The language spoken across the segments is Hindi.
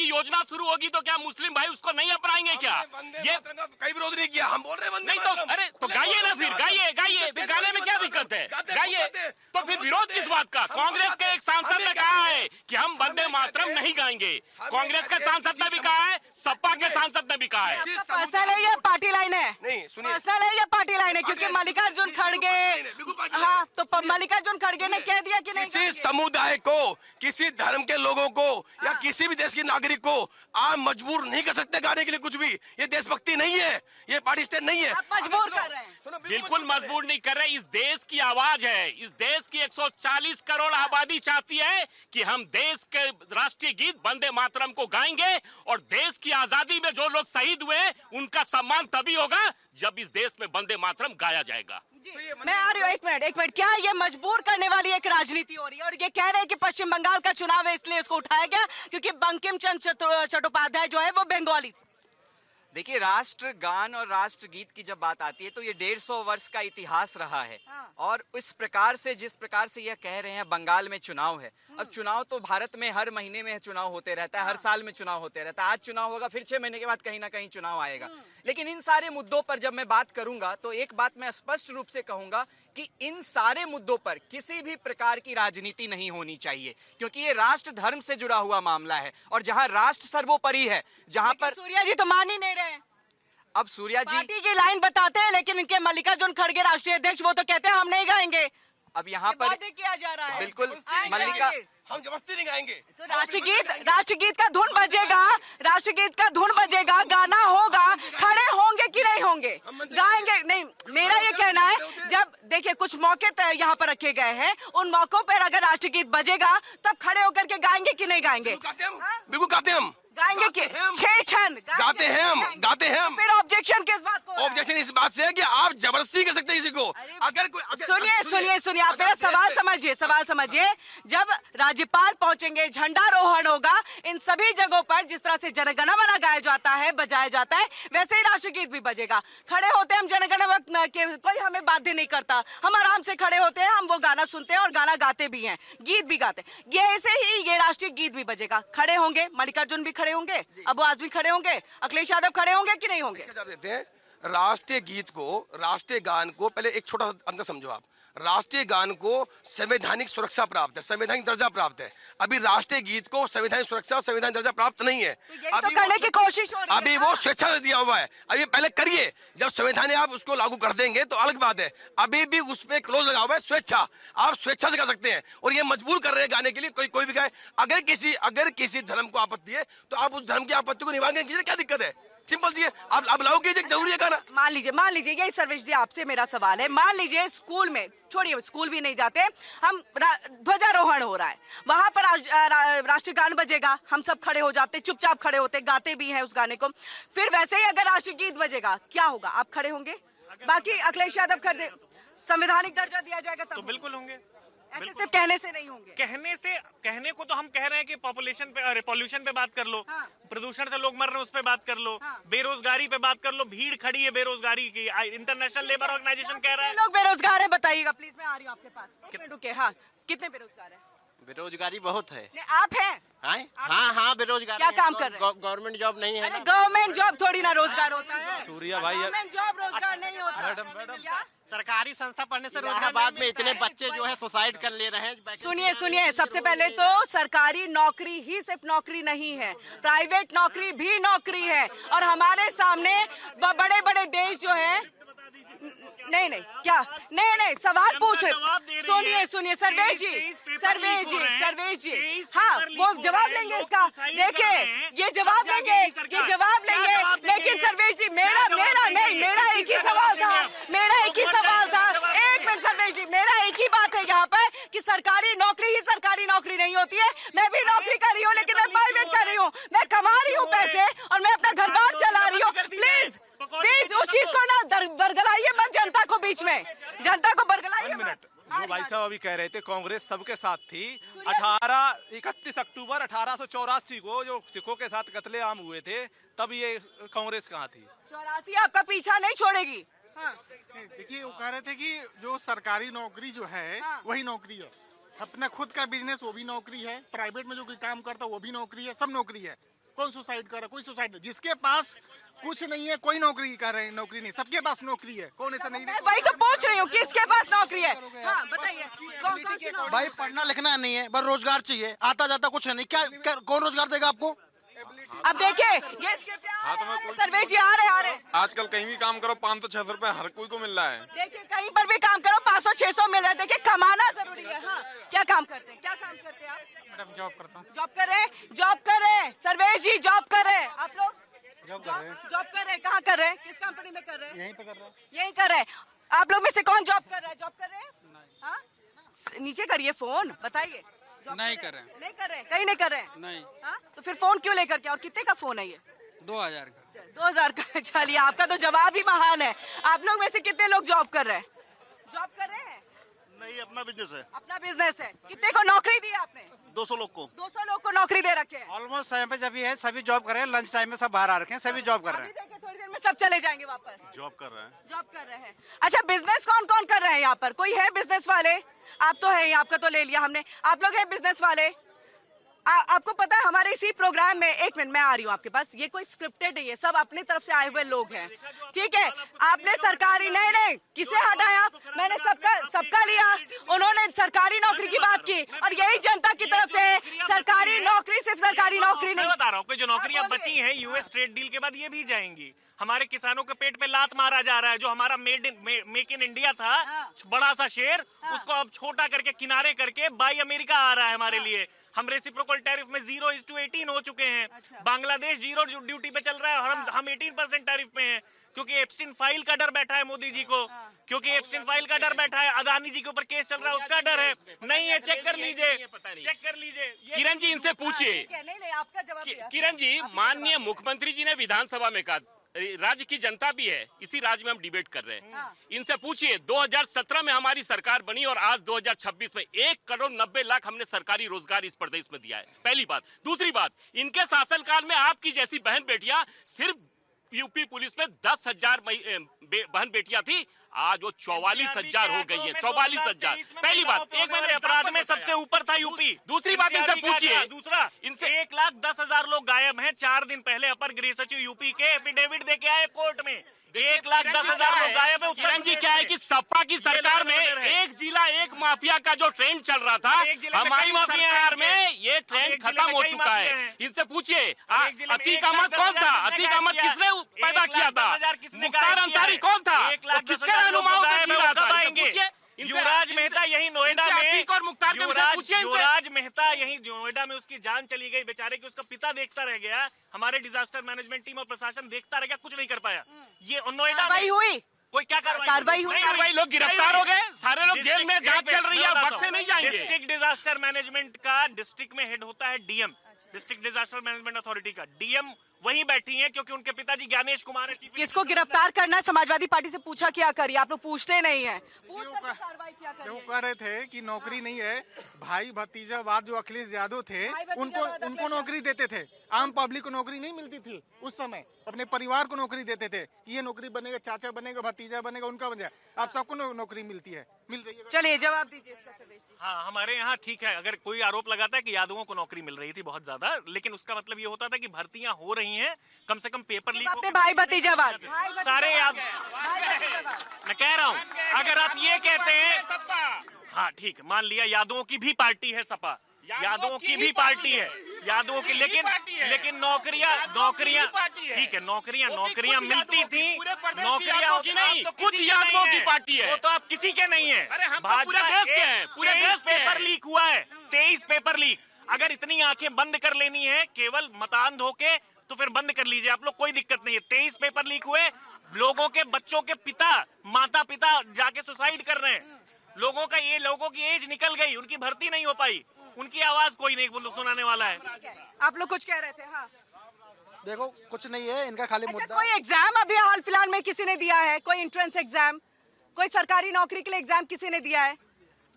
योजना शुरू होगी तो क्या मुस्लिम भाई उसको नहीं अपनाएंगे क्या? ये कई विरोध नहीं किया, हम बोल रहे हैं नहीं तो अरे तो गाइए ना, फिर गाइए फिर गाने में क्या दिक्कत है? गाइए तो फिर विरोध किस बात का? कांग्रेस के एक सांसद ने कहा है कि हम वंदे मातरम नहीं गाएंगे। कांग्रेस के सांसद ने भी कहा है, सपा के सांसद ने भी कहा है। पर्सनल है या पार्टी लाइन है? नहीं सुनिए, पर्सनल है या पार्टी लाइन है? क्योंकि मल्लिकार्जुन खड़गे, हाँ तो मल्लिकार्जुन खड़गे ने कह दिया कि नहीं किसी समुदाय को, किसी धर्म के लोगों को या किसी भी देश के नागरिक को आप मजबूर नहीं कर सकते गाने के लिए कुछ भी। ये देशभक्ति नहीं है, ये पार्टी स्टेट नहीं है। आप मजबूर कर रहे हैं। बिल्कुल मजबूर नहीं कर रहे। इस देश की आवाज है, इस देश की 140 करोड़ आबादी चाहती है कि हम देश के राष्ट्रीय गीत वंदे मातरम को गाएंगे और देश की आजादी में जो लोग शहीद हुए उनका सम्मान तभी होगा जब इस देश में वंदे मातरम गाया जाएगा। मैं आ रही हूँ, एक मिनट। क्या ये मजबूर करने वाली एक राजनीति हो रही है? और ये कह रहे हैं कि पश्चिम बंगाल का चुनाव है इसलिए इसको उठाया गया क्योंकि बंकिम चंद्र चट्टोपाध्याय जो है वो बंगाली थे। देखिए, राष्ट्रगान और राष्ट्रगीत की जब बात आती है तो ये 150 वर्ष का इतिहास रहा है। और इस प्रकार से, जिस प्रकार से यह कह रहे हैं बंगाल में चुनाव है, अब चुनाव तो भारत में हर महीने में चुनाव होते रहता है, हर साल में चुनाव होते रहता है। आज चुनाव होगा, फिर 6 महीने के बाद कहीं ना कहीं चुनाव आएगा। लेकिन इन सारे मुद्दों पर जब मैं बात करूंगा तो एक बात मैं स्पष्ट रूप से कहूंगा कि इन सारे मुद्दों पर किसी भी प्रकार की राजनीति नहीं होनी चाहिए, क्योंकि ये राष्ट्र धर्म से जुड़ा हुआ मामला है और जहां राष्ट्र सर्वोपरि है, जहां पर सूर्या जी तो मान ही नहीं रहे। अब सूर्या जी पार्टी की लाइन बताते हैं लेकिन इनके मल्लिकार्जुन खड़गे राष्ट्रीय अध्यक्ष वो तो कहते हैं हम नहीं गाएंगे। अब यहाँ पर किया जा रहा है। बिल्कुल मल्लिका, हम जबरदस्ती नहीं गाएंगे। तो राष्ट्रगीत का धुन बजेगा, राष्ट्रगीत का धुन बजेगा, गाना होगा, खड़े होंगे कि नहीं होंगे? गाएंगे नहीं। मेरा ये कहना है, जब देखिए कुछ मौके यहाँ पर रखे गए हैं, उन मौकों पर अगर राष्ट्रगीत बजेगा तब खड़े होकर के गाएंगे कि नहीं गाएंगे? बिल्कुल गाते हम, गाएंगे कि 6 क्षण गाते हैं हम। फिर ऑब्जेक्शन किस बात को? ऑब्जेक्शन इस बात से है कि आप जबरदस्ती कर सकते हैं किसी को। अगर कोई सुनिए, आप मेरा सवाल समझिए। जब राज्यपाल पहुंचेंगे, झंडारोहण होगा, इन सभी जगहों पर जिस तरह से जनगण मन गाया जाता है, बजाया जाता है, वैसे ही राष्ट्रगीत भी बजेगा। खड़े होते हैं हम जनगण मन के, कोई हमें बाध्य नहीं करता, हम आराम से खड़े होते हैं, हम वो गाना सुनते हैं और गाना गाते भी हैं, गीत भी गाते हैं। ये ऐसे ही ये राष्ट्रीय गीत भी बजेगा। खड़े होंगे, मल्लिकार्जुन भी खड़े होंगे, अबू आज भी खड़े होंगे, अखिलेश यादव खड़े होंगे कि नहीं होंगे? देते हैं राष्ट्रीय गीत को, राष्ट्रीय गान को, पहले एक छोटा सा अंतर समझो आप। राष्ट्रीय गान को संवैधानिक सुरक्षा प्राप्त है, संवैधानिक दर्जा प्राप्त है। अभी राष्ट्रीय गीत को संवैधानिक सुरक्षा और संवैधानिक दर्जा प्राप्त नहीं है। अभी तो करने की कोशिश हो रही है। अभी वो स्वेच्छा से दिया हुआ है। अभी पहले करिए, जब संविधान ने आप उसको लागू कर देंगे तो अलग बात है। अभी भी उस पर क्लोज लगा हुआ है स्वेच्छा, आप स्वेच्छा से कर सकते हैं। और ये मजबूर कर रहे हैं गाने के लिए, कोई भी गाए। अगर किसी धर्म को आपत्ति है तो आप उस धर्म की आपत्ति को निवारण कीजिए, क्या दिक्कत है? सिंपल सी है, आप लागू कीजिए, जरूरी है गाना। मान लीजिए यही सर्वेश जी आपसे मेरा सवाल है। मान लीजिए स्कूल में, छोड़िए स्कूल भी नहीं जाते हम, ध्वजारोहण हो रहा है, वहां पर राष्ट्रगान बजेगा, हम सब खड़े हो जाते, चुपचाप खड़े होते, गाते भी हैं उस गाने को। फिर वैसे ही अगर राष्ट्रगीत बजेगा, क्या होगा? आप खड़े होंगे? बाकी अखिलेश यादव खड़े, संवैधानिक दर्जा दिया जाएगा तब तो बिल्कुल होंगे। ऐसे सिर्फ कहने से नहीं होंगे। कहने को तो हम कह रहे हैं कि पॉपुलेशन पे, पॉल्यूशन पे बात कर लो, प्रदूषण से लोग मर रहे हैं उस पे बात कर लो, बेरोजगारी पे बात कर लो, भीड़ खड़ी है बेरोजगारी की, इंटरनेशनल लेबर ऑर्गेनाइजेशन कह रहा है। लोग बेरोजगार है, बताइएगा प्लीज। मैं आ रही हूँ आपके पास, एक मिनट रुके। हाँ, कितने बेरोजगार है? बेरोजगारी बहुत है। आप हैं? हाँ, बेरोजगार। क्या काम कर रहे हैं? गवर्नमेंट जॉब नहीं है। गवर्नमेंट जॉब थोड़ी ना रोजगार होता है। सूर्या भाई, गवर्नमेंट जॉब रोजगार नहीं होता। मैडम, सरकारी संस्था पढ़ने से रोजगार बाद में इतने बच्चे जो है सुसाइड कर ले रहे हैं। सुनिए, सबसे पहले तो सरकारी नौकरी ही सिर्फ नौकरी नहीं है, प्राइवेट नौकरी भी नौकरी है। और हमारे सामने बड़े बड़े देश जो है, नहीं क्या, नहीं सवाल पूछ। सुनिए सर्वेश जी, हाँ वो जवाब लेंगे इसका। देखिए ये जवाब लेंगे, लेकिन सर्वेश जी मेरा एक ही सवाल था। एक मिनट सर्वेश जी, मेरा एक ही बात है यहाँ पर कि सरकारी नौकरी ही सरकारी नौकरी नहीं होती है। मैं भी नौकरी कर रही हूँ लेकिन मैं प्राइवेट कर रही हूँ, मैं कमा रही हूँ पैसे और मैं अपना घर बार चला रही हूँ। प्लीज उस चीज को ना बरगलाइए मत, जनता को बीच में, जनता को बरगलाइए मत। जो भाई साहब अभी कह रहे थे कांग्रेस सबके साथ थी। 31 अक्टूबर 1884 को जो सिखों के साथ कत्लेआम हुए थे, तब ये कांग्रेस कहाँ थी? 84 आपका पीछा नहीं छोड़ेगी। हाँ। देखिए वो कह रहे थे कि जो सरकारी नौकरी जो है वही नौकरी है, अपना खुद का बिजनेस वो भी नौकरी है, प्राइवेट में जो कोई काम करता है वो भी नौकरी है, सब नौकरी है। कौन सुसाइड कर रहा है? कोई सुसाइड नहीं। जिसके पास कुछ नहीं है कोई नौकरी कर रहे हैं, नौकरी नहीं, सबके पास नौकरी है। कौन ऐसा नहीं? मैं वही तो पूछ रही हूँ, किसके पास नौकरी है? हाँ बताइए, कौन कौन सी नौकरी? भाई पढ़ना लिखना नहीं है, बस रोजगार चाहिए। आता जाता कुछ नहीं, क्या कौन रोजगार देगा आपको? अब देखिए ये हाँ, तो मैं सर्वे जी आ रहे आजकल कहीं भी काम करो 500-600 रुपए हर कोई को मिल रहा है। देखिए कहीं पर भी काम करो 500-600 मिल रहा है। देखिए कमाना जरूरी है। हाँ क्या काम करते हैं? क्या काम करते हैं आप? मैडम जॉब करता हूँ। जॉब कर रहे हैं, जॉब कर रहे हैं। सर्वेश जी जॉब कर रहे हैं। आप लोग जॉब कर रहे हैं। जॉब कर रहे हैं। कहाँ कर रहे हैं? किस कंपनी में कर रहे हैं? यहीं पे कर रहा है। यहीं कर रहे हैं। आप लोग में से कौन जॉब कर रहा है? जॉब कर रहे हैं? हाँ नीचे करिए फोन, बताइए। जॉब नहीं कर रहे हैं। नहीं कर रहे हैं, कहीं नहीं कर रहे हैं। नहीं। हाँ तो फिर फोन क्यों लेकर के? और कितने का फोन है ये? 2000 का। 2000 का। चलिए आपका तो जवाब ही महान है। आप लोग में से कितने लोग जॉब कर रहे हैं? जॉब कर रहे हैं? नहीं, अपना बिजनेस है। अपना बिजनेस है। कितने को नौकरी दी आपने? 200 लोग को। 200 लोग को नौकरी दे रखे हैं। ऑलमोस्ट समय पे जब ये है सभी जॉब कर रहे हैं, लंच टाइम में सब बाहर आ रखे हैं, सभी जॉब कर रहे अभी हैं। देखिए थोड़ी देर में सब चले जाएंगे वापस। जॉब कर रहे हैं। जॉब कर रहे हैं। अच्छा बिजनेस कौन कौन कर रहे हैं यहाँ पर? कोई है बिजनेस वाले? आप तो है, आपका तो ले लिया हमने। आप लोग हैं बिजनेस वाले? आपको पता है हमारे इसी प्रोग्राम में, एक मिनट मैं आ रही हूँ आपके पास, ये कोई स्क्रिप्टेड है, ये सब अपनी तरफ से आए हुए लोग हैं, ठीक है? आपने सरकारी नहीं किसे हटाया? मैंने सबका लिया। उन्होंने सरकारी नौकरी की बात की और यही जनता की तरफ से सरकारी नौकरी, सिर्फ सरकारी नौकरी मैं नहीं। बता रहा हूँ कि जो नौकरियां बची हैं यूएस ट्रेड डील के बाद ये भी जाएंगी। हमारे किसानों के पेट पे लात मारा जा रहा है। जो हमारा मेक इन इंडिया था, बड़ा सा शेर, उसको अब छोटा करके किनारे करके बाई अमेरिका आ रहा है हमारे लिए। हम रेसिप्रोकल टैरिफ में 0:18 हो चुके हैं। बांग्लादेश 0 ड्यूटी पे चल रहा है और हम 18% टैरिफ पे हैं, क्योंकि एप्स्टीन फाइल का डर बैठा है मोदी जी को, क्योंकि एप्स्टीन फाइल का डर बैठा है। अदानी जी के ऊपर केस चल रहा है, उसका डर है। नहीं है, चेक कर लीजिए, चेक कर लीजिए। किरण जी इनसे पूछिए। नहीं आपका जवाब दिया। किरण जी, माननीय मुख्यमंत्री जी ने विधानसभा में कहा, राज्य की जनता भी है, इसी राज्य में हम डिबेट कर रहे हैं, इनसे पूछिए 2017 में हमारी सरकार बनी और आज 2026 में 1,90,00,000 हमने सरकारी रोजगार इस प्रदेश में दिया है। पहली बात। दूसरी बात, इनके शासनकाल में आपकी जैसी बहन बेटियां, सिर्फ यूपी पुलिस में 10,000 बहन बेटियां थी, आज वो 44,000 हो गई है। 44,000। पहली बात। एक मैंने अपराध में सबसे ऊपर था यूपी। दूसरी बात इनसे पूछिए। दूसरा, इनसे 1,10,000 लोग गायब हैं। 4 दिन पहले अपर गृह सचिव यूपी के एफिडेविट देके आए कोर्ट में। 1,10,000 लोग गायब है। किरण जी क्या है कि सपा की सरकार में एक जिला एक माफिया का जो ट्रेंड चल रहा था, हमारी सरकार में ये ट्रेंड खत्म हो चुका है। इनसे पूछिए अतीक अहमद कौन था? अतीक अहमद किसने पैदा किया था? मुख्तार अंसारी कौन था? किसके रहनुमाओं पे जी रहा था? पूछिए। युवराज मेहता यही नोएडा में, और मुख्तार युवराज मेहता यही नोएडा में उसकी जान चली गई बेचारे की। उसका पिता देखता रह गया, हमारे डिजास्टर मैनेजमेंट टीम और प्रशासन देखता रह गया, कुछ नहीं कर पाया। ये नोएडा में हुई, कोई क्या कार्रवाई हुई? कार्रवाई, लोग गिरफ्तार हो गए, सारे लोग जेल में, जांच चल रही है, बच से नहीं जाएंगे। डिस्ट्रिक्ट डिजास्टर मैनेजमेंट का डिस्ट्रिक्ट में हेड होता है DM, district disaster management authority का डीएम वहीं बैठी हैं, क्योंकि उनके पिताजी ज्ञानेश कुमार है। किसको गिरफ्तार करना है? समाजवादी पार्टी से पूछा क्या करिए, आप लोग पूछते नहीं है। जो कह रहे थे कि नौकरी नहीं है, भाई भतीजावाद जो अखिलेश यादव थे उनको नौकरी देते थे। आम पब्लिक को नौकरी नहीं मिलती थी उस समय, अपने परिवार को नौकरी देते थे कि ये नौकरी बनेगा, चाचा बनेगा, भतीजा बनेगा, उनका बन जाए। आप सबको नौकरी मिलती है, मिल रही है। चलिए जवाब दीजिए इसका सर्वेश जी। हाँ, हमारे यहाँ ठीक है। अगर कोई आरोप लगाता है कि यादवों को नौकरी मिल रही थी बहुत ज्यादा, लेकिन उसका मतलब ये होता था कि भर्तियां हो रही हैं, कम से कम पेपर लीक अपने भाई भतीजावाद सारे याद। मैं कह रहा हूँ, अगर आप ये कहते हैं, हाँ ठीक है, मान लिया यादवों की भी पार्टी है सपा, यादवों की भी पार्टी है, यादवों की, लेकिन नौकरियां ठीक है, नौकरियां मिलती थी, नौकरियां की नहीं, कुछ यादवों की पार्टी है। वो तो आप किसी के नहीं है। अरे हम तो पूरे देश के हैं, पूरे देश के पेपर लीक हुआ है, 23 पेपर लीक। अगर इतनी आंखें बंद कर लेनी है केवल मतांध होके, तो फिर बंद कर लीजिए आप लोग, कोई दिक्कत नहीं है। 23 पेपर लीक हुए, लोगों के बच्चों के पिता, माता पिता जाके सुसाइड कर रहे हैं। लोगों की एज निकल गई, उनकी भर्ती नहीं हो पाई, उनकी आवाज कोई नहीं सुनाने वाला है। आप लोग कुछ कह रहे थे? हाँ देखो कुछ नहीं है इनका, खाली अच्छा, मुद्दा। कोई एग्जाम अभी हाल फिलहाल में किसी ने दिया है? कोई एंट्रेंस एग्जाम, कोई सरकारी नौकरी के लिए एग्जाम किसी ने दिया है?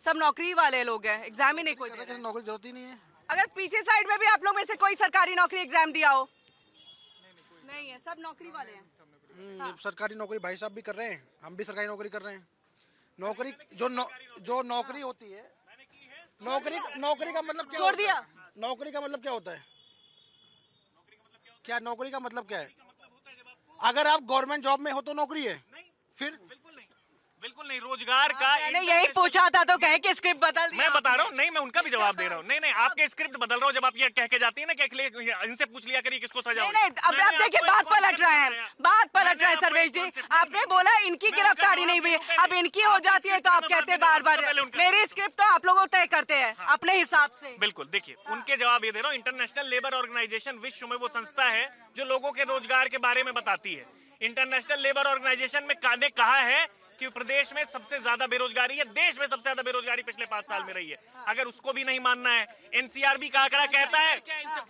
सब नौकरी वाले लोग हैं, एग्जाम ही नहीं कोई दे रहा है। नौकरी जरूरत ही नहीं है। अगर पीछे साइड में भी आप लोग में से कोई सरकारी नौकरी एग्जाम दिया हो? नहीं है, सब नौकरी वाले हैं। सरकारी नौकरी भाई साहब भी कर रहे हैं, हम भी सरकारी नौकरी कर रहे हैं। नौकरी जो नौकरी होती है, नौकरी का मतलब क्या छोड़ होता दिया। है? नौकरी का मतलब क्या होता है? क्या नौकरी का मतलब क्या है? अगर आप गवर्नमेंट जॉब में हो तो नौकरी है, फिर बिल्कुल नहीं। रोजगार का मैंने यही पूछा था तो कहे कि स्क्रिप्ट बदल दी मैं आपने। बता रहा हूँ, नहीं मैं उनका भी जवाब दे रहा हूँ। नहीं नहीं, आपके स्क्रिप्ट बदल रहा हूँ। जब आप ये कह के जाती है ना कि अखिलेश, इनसे पूछ लिया करिए किसको सजा हुई। नहीं अब आप देखिए बात पलट रहा है, बात पलट रहा है सर्वेश जी। आपने बोला इनकी गिरफ्तारी नहीं हुई, अब इनकी हो जाती है तो आप कहते हैं बार बार। मेरी स्क्रिप्ट तो आप लोग तय करते हैं अपने हिसाब से। बिल्कुल, देखिए उनके जवाब ये दे रहा हूँ। इंटरनेशनल लेबर ऑर्गेनाइजेशन विश्व में वो संस्था है जो लोगों के रोजगार के बारे में बताती है। इंटरनेशनल लेबर ऑर्गेनाइजेशन में ने कहा है कि प्रदेश में सबसे ज्यादा बेरोजगारी है, देश में सबसे ज्यादा बेरोजगारी पिछले 5 साल में रही है। अगर उसको भी नहीं मानना है, एनसीआरबी का आंकड़ा कहता है,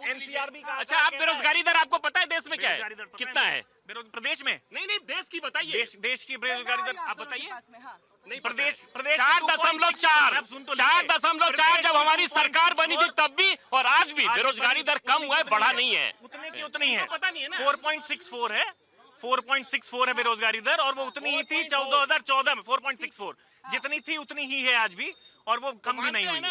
एनसीआरबी का अच्छा, आप बेरोजगारी दर आपको पता है देश में क्या है, बेरोजगारी दर पता कितना है? प्रदेश में? नहीं देश की बताइए। देश की बेरोजगारी दर आप बताइए। नहीं, प्रदेश 4.4 जब हमारी सरकार बनी थी तब भी और आज भी बेरोजगारी दर कम हुआ है, बढ़ा नहीं है। उतने की उतनी है, पता नहीं है ना। 4.64 है, 4.64 है बेरोजगारी दर, और वो उतनी ही थी 2014 में 4.64। जितनी थी उतनी ही है आज भी, और वो कम भी नहीं हुई है।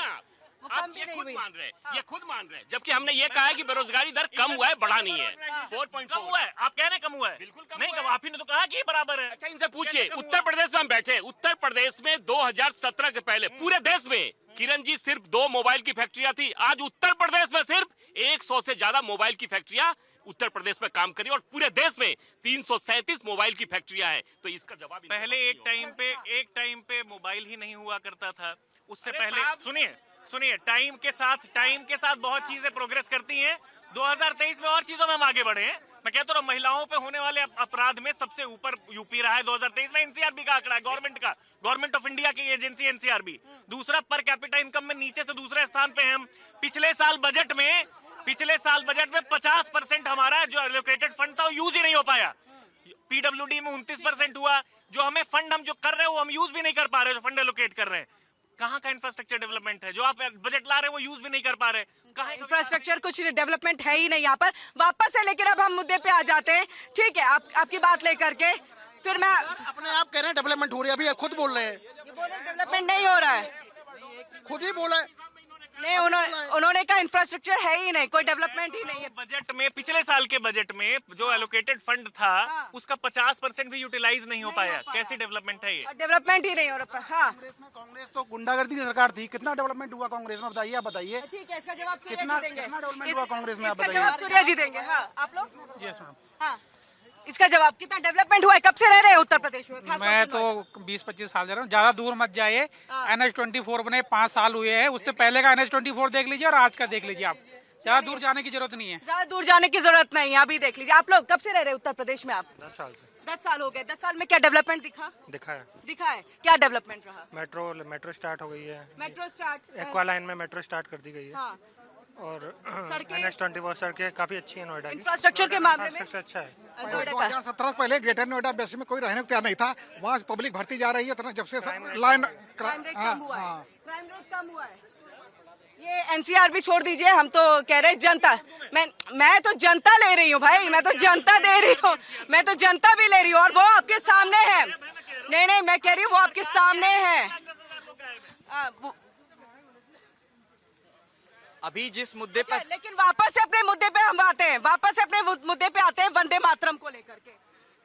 आप ये खुद मान रहे हैं, ये खुद मान रहे हैं, जबकि हमने ये कहा है कि बेरोजगारी दर कम हुआ है, बढ़ा नहीं है। 4.4 कम हुआ है, आप कह रहे हैं कम हुआ है, बिल्कुल कम नहीं हुआ कम, है। आप ही ने तो कहा कि ये बराबर है। अच्छा, इनसे पूछिए, उत्तर प्रदेश में हम बैठे, उत्तर प्रदेश में 2017 के पहले पूरे देश में किरण जी सिर्फ 2 मोबाइल की फैक्ट्रियां थी। आज उत्तर प्रदेश में सिर्फ 100 से ज्यादा मोबाइल की फैक्ट्रियां उत्तर प्रदेश में काम करी और पूरे देश में 337 मोबाइल की फैक्ट्रियां हैं। तो इसका जवाब पहले एक टाइम पे मोबाइल ही नहीं हुआ करता था। उससे अरे पहले साहब, सुनिए टाइम के साथ बहुत चीजें प्रोग्रेस करती हैं। 2023 में और चीजों में हम आगे बढ़े हैं। मैं कहता हूँ महिलाओं पे होने वाले अपराध में सबसे ऊपर यूपी रहा है 2023 में। एनसीआरबी का आंकड़ा है, गवर्नमेंट ऑफ इंडिया की एजेंसी एनसीआरबी। दूसरा, पर कैपिटा इनकम में नीचे से दूसरे स्थान पे हम। पिछले साल बजट में 50% हमारा जो एलोकेटेड फंड था वो यूज ही नहीं हो पाया। पीडब्ल्यूडी में 29% हुआ। जो हमें फंड हम जो कर रहे हैं वो हम यूज भी नहीं कर पा रहे, जो फंड एलोकेट कर रहे हैं। कहाँ का इंफ्रास्ट्रक्चर डेवलपमेंट है? जो आप बजट ला रहे हैं वो यूज भी नहीं कर पा रहे। कहाँ इंफ्रास्ट्रक्चर कुछ डेवलपमेंट है ही नहीं यहाँ पर। वापस से लेकिन अब हम मुद्दे पे आ जाते हैं। ठीक है, आपकी बात लेकर के फिर मैं अपने आप कह रहे हैं डेवलपमेंट हो रही है, अभी खुद बोल रहे हैं। डेवलपमेंट नहीं हो रहा है, खुद ही बोला है। नहीं उन्होंने कहा इंफ्रास्ट्रक्चर है ही नहीं, कोई डेवलपमेंट ही नहीं है। बजट में, पिछले साल के बजट में जो एलोकेटेड फंड था उसका 50% भी यूटिलाइज नहीं हो पाया। कैसी डेवलपमेंट है ये? डेवलपमेंट ही नहीं हो रहा। हाँ, कांग्रेस तो गुंडागर्दी की सरकार थी, कितना डेवलपमेंट हुआ कांग्रेस में बताइए, आप बताइए। ठीक है, इसका जवाब सूर्य कितना जी देंगे। डेवलपमेंट हुआ कांग्रेस में, आप इसका बताइए। जवाब सूर्य जी देंगे। हाँ, आप लोग? Yes ma'am. हाँ, इसका जवाब कितना डेवलपमेंट हुआ है? कब से रह रहे हैं उत्तर प्रदेश में? खास मैं तौर तो 20-25 साल दे रहा हूँ, ज्यादा दूर मत जाइए। NH24 बने 5 साल हुए हैं, उससे पहले का NH24 देख लीजिए और आज का देख लीजिए। आप ज्यादा दूर जाने की जरूरत नहीं है। ज्यादा दूर जाने की जरूरत नहीं है, अभी देख लीजिए। आप लोग कब से रह रहे हैं उत्तर प्रदेश में? आप 10 साल से। 10 साल हो गए। 10 साल में क्या डेवलपमेंट दिखा है। क्या डेवलपमेंट रहा? मेट्रो स्टार्ट हो गई है। मेट्रो स्टार्ट, एक्वा लाइन में मेट्रो स्टार्ट कर दी गई है। हाँ, और सड़कें? NH24 सड़कें काफी अच्छी है नोएडा की। इंफ्रास्ट्रक्चर के मामले में सबसे अच्छा है। नोएडा का 2017 पहले ग्रेटर नोएडा बेस में कोई रहने को तैयार नहीं था। वहाँ पब्लिक भर्ती जा रही है, जब से लाइन क्राइम रेट कम हुआ है। क्राइम रेट कम हुआ है। ये एनसीआर भी छोड़ दीजिए, हम तो कह रहे हैं जनता। मैं तो जनता ले रही हूँ भाई, मैं तो जनता दे रही हूँ, मैं तो जनता भी ले रही हूँ और वो आपके सामने है। नहीं, मैं कह रही हूँ वो आपके सामने है। अभी जिस मुद्दे पर, लेकिन वापस से अपने मुद्दे पे हम आते हैं, वंदे मातरम को लेकर के।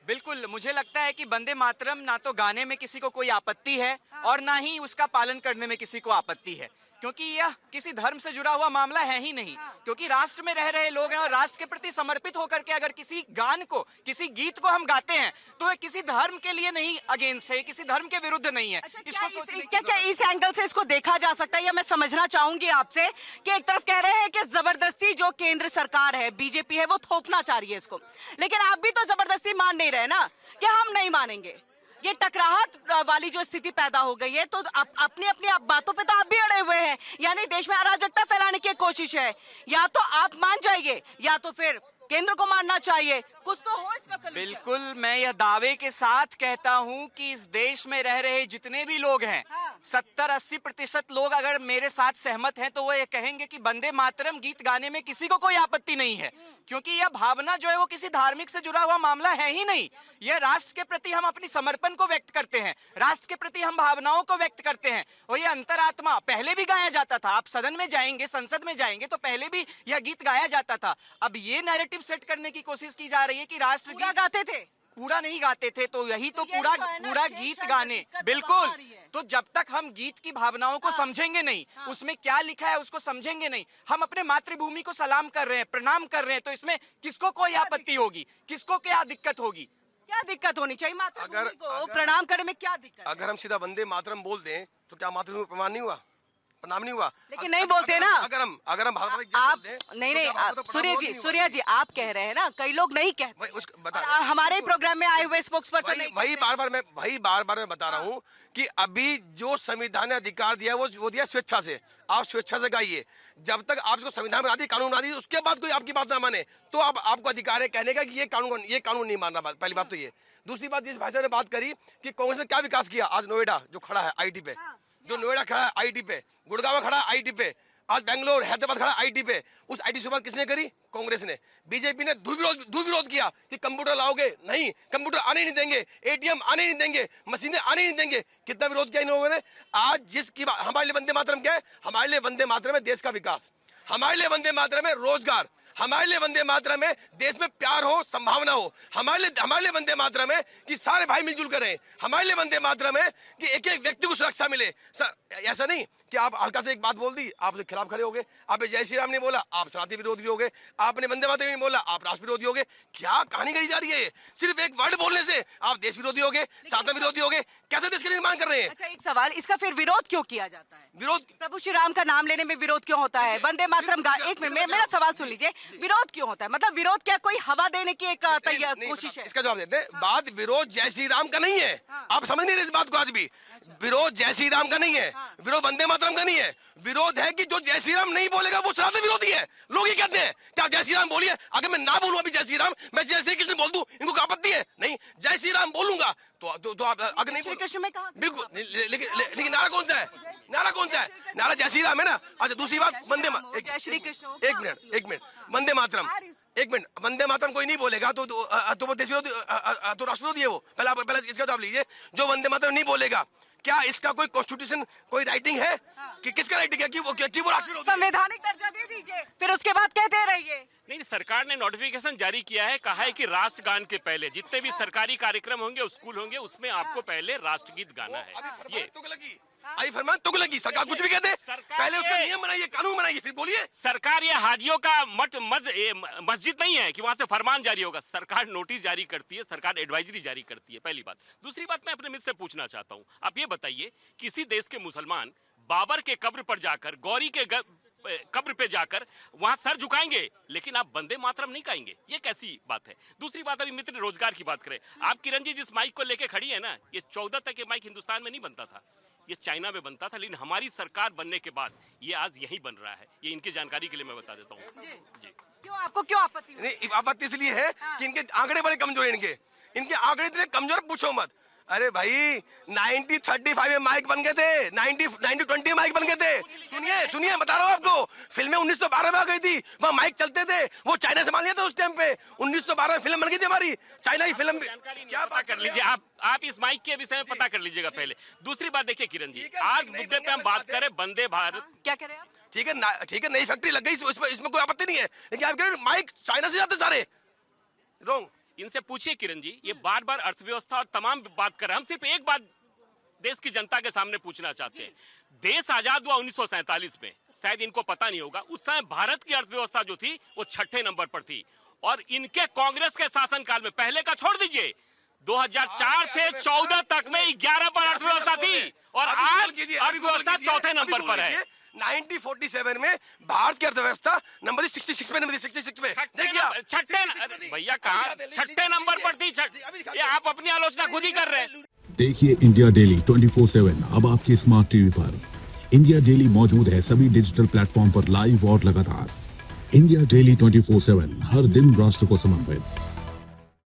बिल्कुल, मुझे लगता है कि वंदे मातरम ना तो गाने में किसी को कोई आपत्ति है और ना ही उसका पालन करने में किसी को आपत्ति है, क्योंकि यह किसी धर्म से जुड़ा हुआ मामला है ही नहीं। क्योंकि राष्ट्र में रह रहे लोग हैं और राष्ट्र के प्रति समर्पित होकर के अगर किसी गान को, किसी गीत को हम गाते हैं तो ये किसी धर्म के लिए नहीं अगेंस्ट है, किसी धर्म के विरुद्ध नहीं है। क्या इस एंगल से इसको देखा जा सकता है? या मैं समझना चाहूंगी आपसे कि एक तरफ कह रहे हैं कि जबरदस्ती जो केंद्र सरकार है, बीजेपी है, वो थोपना चाह रही है इसको, लेकिन आप भी तो जबरदस्ती मान नहीं रहे ना कि हम नहीं मानेंगे। ये टकराहट वाली जो स्थिति पैदा हो गई है, तो अपनी बातों पे तो आप भी अड़े हुए हैं, यानी देश में अराजकता फैलाने की कोशिश है। या तो आप मान जाइए या तो फिर केंद्र को मानना चाहिए, कुछ तो हो इसका सलूशन। बिल्कुल, मैं यह दावे के साथ कहता हूं कि इस देश में रह रहे जितने भी लोग हैं, 70-80% लोग अगर मेरे साथ सहमत हैं तो वो ये कहेंगे कि वंदे मातरम गीत गाने में किसी को कोई आपत्ति नहीं है, क्योंकि यह भावना जो है वो किसी धार्मिक से जुड़ा हुआ मामला है ही नहीं। यह राष्ट्र के प्रति हम अपनी समर्पण को व्यक्त करते हैं, राष्ट्र के प्रति हम भावनाओं को व्यक्त करते हैं। और ये अंतरात्मा पहले भी गाया जाता था। आप सदन में जाएंगे, संसद में जाएंगे तो पहले भी यह गीत गाया जाता था। अब ये नैरेटिव सेट करने की कोशिश की जा रही है कि राष्ट्र पूरा गाते थे, पूरा नहीं गाते थे, तो यही तो पूरा गीत गाने, बिल्कुल। तो जब तक हम गीत की भावनाओं को समझेंगे नहीं, उसमें क्या लिखा है उसको समझेंगे नहीं, हम अपने मातृभूमि को सलाम कर रहे हैं, प्रणाम कर रहे हैं, तो इसमें किसको कोई आपत्ति होगी, किसको क्या दिक्कत होगी? क्या दिक्कत होनी चाहिए मातृभूमि को प्रणाम करने में? क्या दिक्कत? अगर हम सीधा वंदे मातरम बोल दें तो क्या मातृभूमि को प्रणाम नहीं हुआ? प्रणाम नहीं हुआ? लेकिन नहीं बोलते ना। अगर हम आप नहीं सूर्या जी आप कह रहे हैं ना, कई लोग नहीं कहते। हमारे प्रोग्राम में आए हुए स्पोक्स पर्सन वही बार बार मैं बता रहा हूँ कि अभी जो संविधान ने अधिकार दिया है वो दिया स्वेच्छा से। आप स्वेच्छा से गाइए, जब तक आप इसको संविधान बना दी, कानून बना दी, उसके बाद कोई आपकी बात ना माने तो आपको अधिकार है कहने का कि ये कानून नहीं मान रहा। पहली बात तो ये। दूसरी बात, जिस भाई साहब ने बात करी कि कांग्रेस ने क्या विकास किया, आज नोएडा जो खड़ा है आईटी पे, जो नोएडा खड़ा है आईटी पे, गुड़गांव खड़ा है आईटी पे, आज बेंगलोर हैदराबाद खड़ा आईटी पे, उस आईटी शुरुआत किसने करी? कांग्रेस ने। बीजेपी ने दुर्विरोध किया कि कंप्यूटर लाओगे, नहीं कंप्यूटर आने नहीं देंगे, एटीएम आने नहीं देंगे, मशीनें आने नहीं देंगे। कितना विरोध किया इन लोगों ने। आज जिसकी हमारे लिए वंदे मातरम क्या है? हमारे लिए वंदे मातरम है देश का विकास, हमारे लिए वंदे मातरम है रोजगार, हमारे लिए वंदे मातरम है देश में प्यार हो, संभावना हो, हमारे लिए वंदे मातरम है कि सारे भाई मिलजुल कर रहे, हमारे लिए वंदे मातरम है कि एक एक व्यक्ति को सुरक्षा मिले। ऐसा नहीं कि आप हल्का से एक बात बोल दी, आप उसके खिलाफ खड़े हो गए। आपने जय श्री राम नहीं बोला, आप सनातन विरोधी हो गए। आपने वंदे मातरम नहीं बोला, आप राष्ट्र विरोधी हो गए। क्या कहानी करी जा रही है? सिर्फ एक वर्ड बोलने से आप देश विरोधी हो गए, सनातन विरोधी हो गए। कैसे देश का निर्माण कर रहे हैं? अच्छा, एक सवाल, इसका फिर विरोध क्यों किया जाता है? विरोध प्रभु श्री राम का नाम लेने में विरोध क्यों होता है? वंदे मातरम एक मिनट मेरा सवाल सुन लीजिए, विरोध क्यों होता है? मतलब विरोध क्या कोई हवा देने की एक कोशिश है? इसका जवाब देते हैं। बात विरोध जय श्री राम का नहीं है। आप समझ नहीं रहे इस बात को। आज भी विरोध जय श्री राम का नहीं है, विरोध वंदे मातरम का नहीं है। विरोध है कि जो जय श्री राम नहीं बोलेगा वो सनातन विरोधी है। लोग ये कहते हैं कि आप जय श्री राम बोलिए, अगर मैं ना बोलूं अभी जय श्री राम, मैं जय श्री कृष्ण बोल दूं, इनको क्या आपत्ति है? नहीं, जय श्री राम बोलूंगा तो आप अगर नहीं कृष्ण में कहा बिल्कुल, लेकिन नारा कौन सा है? नारा कौन सा है? नारा जय श्री राम है ना। अच्छा, दूसरी बात, वंदे जय श्री कृष्ण। एक मिनट, वंदे मातरम, एक मिनट, वंदे मातरम कोई नहीं बोलेगा तो वो देश विरोधी, तो राष्ट्र विरोधी है वो। पहले इसका जवाब लीजिए। जो वंदे मातरम नहीं बोलेगा, क्या इसका कोई कॉन्स्टिट्यूशन, कोई राइटिंग है कि किसका राइटिंग है कि वो राष्ट्र विरोधी? संवैधानिक दर्जा दे दीजिए, फिर उसके बाद कहते रहिए। नहीं, सरकार ने नोटिफिकेशन जारी किया है, कहा है कि राष्ट्रगान के पहले जितने भी सरकारी कार्यक्रम होंगे, स्कूल होंगे, उसमें आपको पहले राष्ट्रगीत गाना है। ये आई फरमान तो लगी, सरकार कुछ भी कहते, पहले उसका नियम बनाइए, कानून बनाइए, फिर बोलिए। सरकार ये हाजियों का मस्जिद नहीं है कि वहां से फरमान जारी होगा। सरकार नोटिस जारी करती है, सरकार एडवाइजरी जारी करती है, पहली बात। दूसरी बात, मैं अपने मित्र से पूछना चाहता हूं, आप ये बताइए, किसी देश के मुसलमान बाबर के कब्र पर जाकर, गौरी के कब्र पे जाकर वहां सर झुकाएंगे, लेकिन आप वंदे मातरम नहीं गाएंगे? ये कैसी बात है? दूसरी बात, अभी मित्र रोजगार की बात करें, आप किरण जी जिस माइक को लेके खड़ी है ना, ये 14 तक ये माइक हिंदुस्तान में नहीं बनता था, ये चाइना में बनता था, लेकिन हमारी सरकार बनने के बाद ये आज यही बन रहा है। ये इनकी जानकारी के लिए मैं बता देता हूँ। जी, क्यों आपको क्यों आपत्ति? नहीं, आपत्ति इसलिए है कि इनके आंकड़े बड़े कमजोर हैं। इनके आंकड़े इतने कमजोर, पूछो मत। अरे भाई 90-35 में माइक बन गए थे, 90-20 माइक बन गए थे। सुनिए बता रहा हूँ आपको, फिल्में 1912 में आ गई थी, वहाँ माइक चलते थे, वो चाइना से मान लिया था उस टाइम पे। 1912 में फिल्म बन गई थी हमारी, चाइना की फिल्म। क्या पता कर लीजिए आप इस माइक के विषय में पता कर लीजिएगा पहले। दूसरी बात देखिए किरण जी, आज मुद्दे पे हम बात करें वंदे भारत। क्या कह रहे हैं आप? ठीक है, नई फैक्ट्री लग गई, इसमें कोई आपत्ति नहीं है, लेकिन आप कह रहे माइक चाइना से जाते सारे, रॉन्ग। इनसे पूछिए किरण जी, ये बार बार अर्थव्यवस्था और तमाम बात कर रहे हैं। हम सिर्फ एक बात देश की जनता के सामने पूछना चाहते हैं। देश आजाद हुआ 1947 में, शायद इनको पता नहीं होगा, उस समय भारत की अर्थव्यवस्था जो थी वो 6ठे नंबर पर थी, और इनके कांग्रेस के शासनकाल में, पहले का छोड़ दीजिए, 2004 से 14 तक में 11 पर अर्थव्यवस्था थी, और आज अर्थव्यवस्था 4थे नंबर पर है। 1947 में भारत की अर्थव्यवस्था नंबर 66 पे, देखिए छठे, भैया कहाँ 6ठे नंबर पर थी। ये आप अपनी आलोचना खुद ही कर रहे हैं। देखिए इंडिया डेली 24/7 अब आपके स्मार्ट टीवी पर। इंडिया डेली मौजूद है सभी डिजिटल प्लेटफॉर्म पर लाइव और लगातार। इंडिया डेली 24/7 हर दिन राष्ट्र को समर्पित।